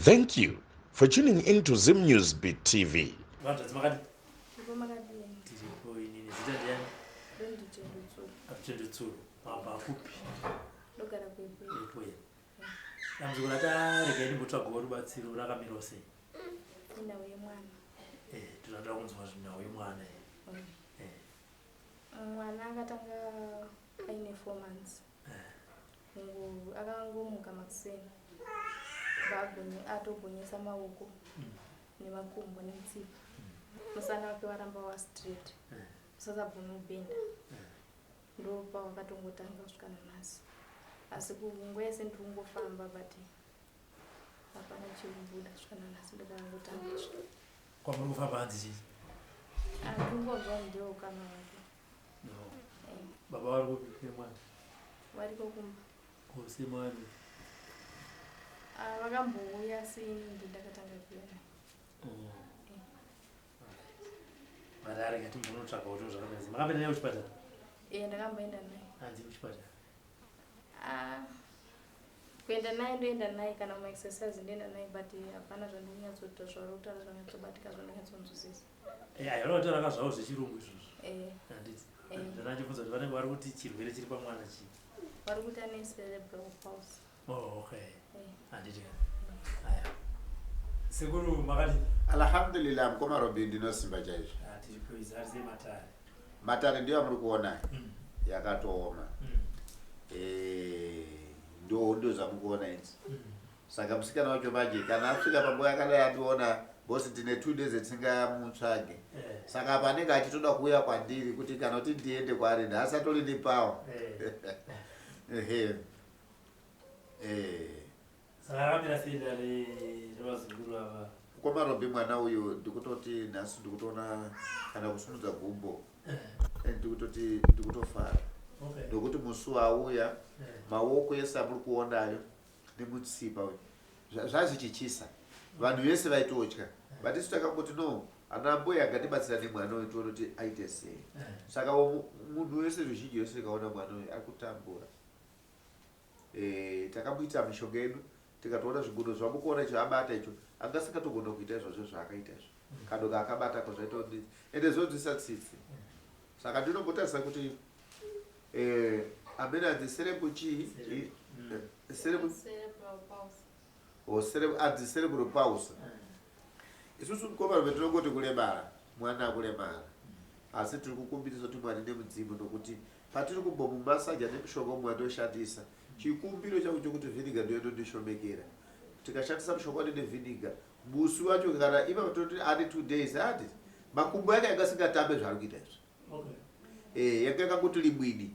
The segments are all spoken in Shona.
Thank you for tuning in to Zim News Beat TV. Mwana akatanga aine 4 months. Akangomuka makuseni. Atogonyesa maoko nemakumbo nemitsipa. Musana wake waramba wa straight. Sasa bunobenda. Ndo pa wakatongotanga kusvikana naso. Asi kungwese ndingofamba bati hapana chibuda kusvikana naso ndakangotanga. Kwa muri kufamba hanzi ndingozva ndio kama wake. Baba wari kupi mwana? Wari kokumba. Kose mwana. Vakambouya sini ndakatanga kuenda. Madare ngati munotsvaka kuti zvakamira. Makapenda naye kuchipatara? Ndakamboenda naye. Hanzi kuchipatara. Kuenda naye ndoenda naye kana mu exercise ndoenda naye but hapana zvandinyatsota zvarotara zvanyatsobatika zvandinyatsonzwisisa. Ayona rakazvawo zvechirungu izvozvo. Handiti. Ndinachibvunza kuti vanenge vari kuti chirwere chiri pamwana chii? Vari kuti ane cerebral palsy. Okay. Handiti. Aya. Sekuru makati? Alhamdulillah mkoma Robi ndinosimba chaizvo. Tiripoiza ari sematare. Matare ndiyo muri kuona yakatooma. Ndo zvamukuona idzi. Saka musikana wacho manje kana asvika panguva yakadai ationa bosi tine 2 days etsingamutsvage. Saka panenge achitoda kuuya kwandiri kuti kana kuti ndiende kwaari ndaasatori nepawa. Saka akamira sei revazukuru ava? Mkoma Robi mwana uyu ndikutoti nhasi ndikutoona kana kusunudza gumbo. Ndikutoti ndikutofara. Ndokuti musi wauya maoko ese amuri kuonayo nemutsipa uyu zvazvichichisa vanhu vese vaitotya but isu takangoti no ana mbuya akatibatsira nemwana uyu tione kuti aite sei. Saka munhu wese ruzhinji wese rikaona mwana uyu ari kutambura takamboita mishonga yedu tikatoona zviguno zvamukuona icho abata icho anga asingatogona kuita izvozvo zvaakaita izvo kadoka akabatako zvaita ende zvodzisa tsitsi. Saka ndinombotarisa kuti amene andicerebral chii? Cerebral palsy. Cerebral palsy. Isusu mkoma tinongoti kulemara, mwana akulemara. Asi tiri kukumbirisa kuti mwari nemudzimu nokuti patiri kumbomumasaja nemishonga mwana oshandisa. Chikumbiro changu chokuti vhiniga ndiyo ndishomekera. Tikashandisa mishonga nevhiniga, musi wacho kana ipa patoti ane 2 days ati makumbo yake akasingatambe zvari kuita izvo. Yakanga kuti libwidi.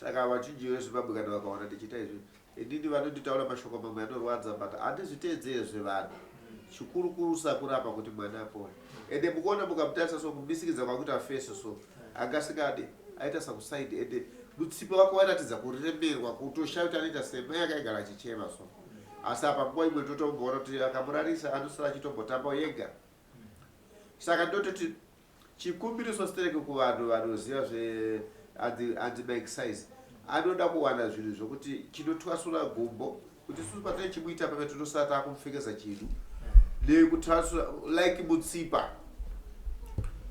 Saka vachinji veZimbabwe kana vakaona ndichita izvi inini vanonditaura mashoko mamwe anorwadza but handizviteedzere zvevanhu chikuru sakurapa kuti mwana apone. Ende mukuona mukamutarisa so kumumisikidza kwakuita face so angasingadi aita sakusaidi ende mutsipa wake waratidza kuremerwa kutoshaita anoita semai akaigara achichema so. Asi apa nguva imwe totomboona kuti akamurarisa anosara achitombotamba yega. Saka ndototi chikumbiriso stereke kuvanhu vanoziva zve anti-exercise anoda kuwana zvinhu zvokuti chinotwasura gumbo kuti susu patine chimuita pamwe tinosara takumupfekesa chinhu nekutwasura like mutsipa.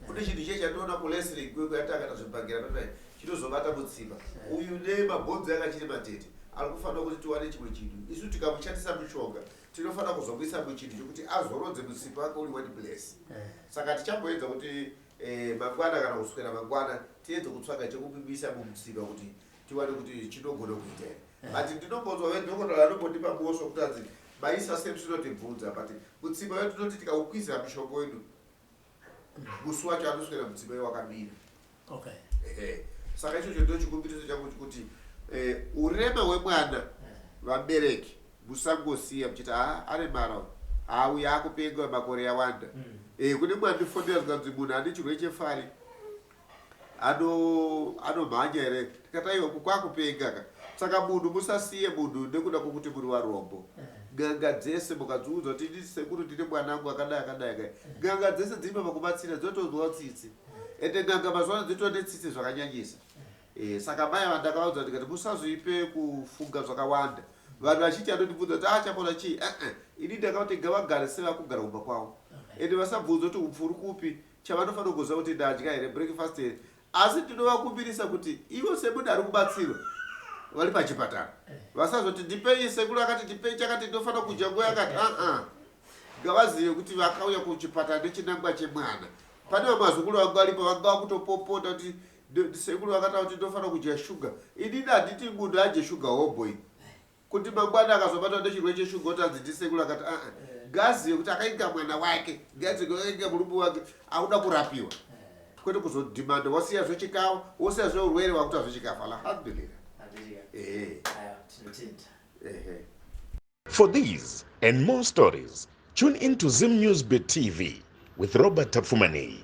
Kune chinhu che chandinoona kulesering kwekuyatakana zvibhangira nodai chinozobata mutsipa uyu nemabhonzo yakachine matete ari kufanira kuti tiwane chimwe chinhu. Isu tikamushandisa mishonga tinofanira kuzomuisa muchinhu chokuti azorodze mutsipa wake uri one place. Saka tichamboedza kuti mangwana kana kuswera mangwana tiedze kutsvaga chekupimisa mumutsipa kuti tiwane kuti chinogona kuita but ndinombonzwa vedhokotera anombondipa muoso kuti adzi maisa same tinotibvunza but mutsipa wedu tinoti tikaukwizira mishonga wedu musi wacho anoswera mutsipa wakamira. Saka ichocho ndo chikumbiriso changu kuti urema hwemwana vabereki musangosiya muchiti aremara uyu akupenga makore yawanda. Kune mwana ndifondera zvikanzi munhu ane chirwere chefari anomhanya here tikataiwa kukwakupenga. Saka munhu musasiye munhu nekuda kwokuti muri warombo. Nganga dzese mukadziudza kuti ndini sekuru ndine mwana wangu akadai nganga dzese dziri pakubatsira dzotozwa tsitsi ende nganga mazuva ano dzinotoone tsitsi zvakanyanyisa. Saka mai vandakavaudza ndikati musazoipe kufunga zvakawanda vanhu vachiti anondibvunza kuti achapona chii ini ndakati ngavagare sevakugara kumba kwavo ende vasabvunza kuti upfuri kupi chavanofanira kuziva kuti ndadya here breakfast here asi ndinovakumbirisa kuti ivo semunhu ari kubatsirwa vari pachipatara vasazoti ndipei sekuru akati ndipei chakati ndinofanira kudya nguva yakati ngavazive kuti vakauya kuchipatara nechinangwa chemwana pane vamazukuru vangu varipo vangava kutopopota kuti sekuru vakataura kuti ndinofanira kudya shuga inini handiti munhu adye shuga homboyi kuti mangwana akazobatwa nechirwere cheshuga utanzi ndisekuru akati ngazive kuti akainga mwana wake ngaziinga murume wake auda kurapiwa kwete kuzodhimanda wasiya zvechikawa wosiya zveurwere wakuta zvechikafa alhamdulillah. For these and more stories, tune in to Zim News Bit TV with Robert Tafumani.